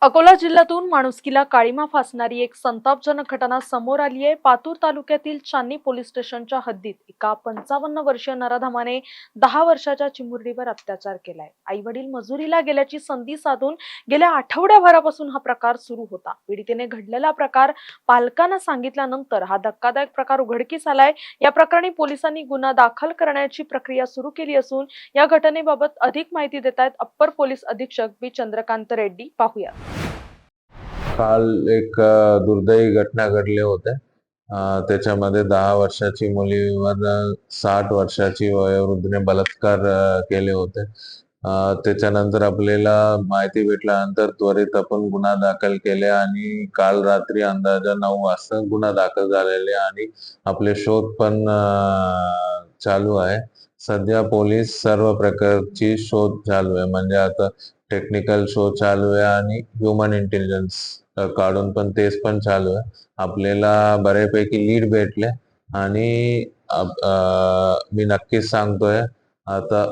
अकोला जिल्ह्यातून माणुसकीला काळिमा फासणारी एक संतापजनक घटना समोर आली आहे। पातूर तालुक्यातील चांदणी पोलीस स्टेशनच्या हद्दीत एका 55 वर्षीय नराधमाने 10 वर्षाच्या चिमुरडीवर अत्याचार केलाय। आई वडील मजुरीला गेल्याची संधी साधून गेल्या आठवड्याभरापासून हा प्रकार सुरू होता। पीडितेने घडलेला प्रकार पालकांना सांगितल्यानंतर हा धक्कादायक प्रकार उघडकीस आलाय। या प्रकरणी पोलिसांनी गुन्हा दाखल करण्याची प्रक्रिया सुरू केली असून या घटनेबाबत अधिक माहिती देत आहेत अप्पर पोलीस अधीक्षक बी चंद्रकांत रेड्डी। पाहूया। काल एक दुर्दैवी घटना घडली होते। त्याच्यामध्ये 10 वर्षाची मुलीवर 60 वर्षाची वयोवृद्धीने बलात्कार केले होते। त्याच्यानंतर आपल्याला माहिती भेटल्यानंतर त्वरित आपण गुन्हा दाखल केले आणि काल रात्री अंदाजे 9 वाजता गुन्हा दाखल झालेले आणि आपले शोध पण चालू आहे। सध्या पोलीस सर्व प्रकारची शोध चालू आहे, म्हणजे आता टेक्निकल शोध चालू आहे आणि ह्युमन इंटेलिजन्स काढून पण तेच पण चालू आहे। आपल्याला बऱ्यापैकी लीड भेटले आणि मी नक्कीच सांगतोय आता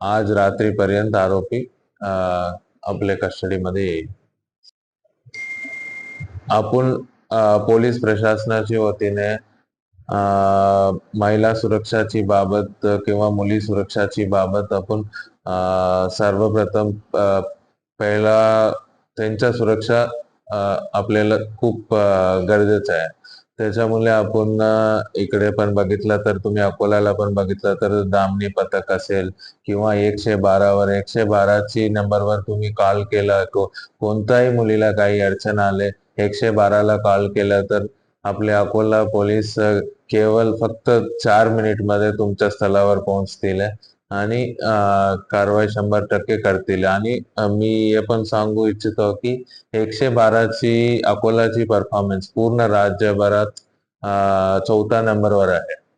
आज रात्रीपर्यंत आरोपी आपल्या कस्टडीमध्ये येईल। आपण पोलीस प्रशासनाच्या वतीने महिला सुरक्षाची बाबत किंवा मुली सुरक्षाची बाबत आपण सर्वप्रथम पहिला त्यांच्या सुरक्षा आपल्याला खूप गरजेचं आहे। त्याच्यामुळे आपण इकडे पण बघितलं तर तुम्ही अकोल्याला पण बघितलं तर दामनी पथक असेल किंवा 112 112ची नंबरवर तुम्ही कॉल केला, कोणत्याही मुलीला काही अडचण आले 112ला कॉल केला तर आपले अकोला पोलीस केवळ फक्त 4 मिनिटमध्ये तुमच्या स्थळावर पोहोचतील आणि कारवाई 100% करतील। आणि मी हे पण सांगू इच्छितो की 112ची अकोलाची परफॉर्मन्स पूर्ण राज्यभरात 4थ्या नंबरवर आहे।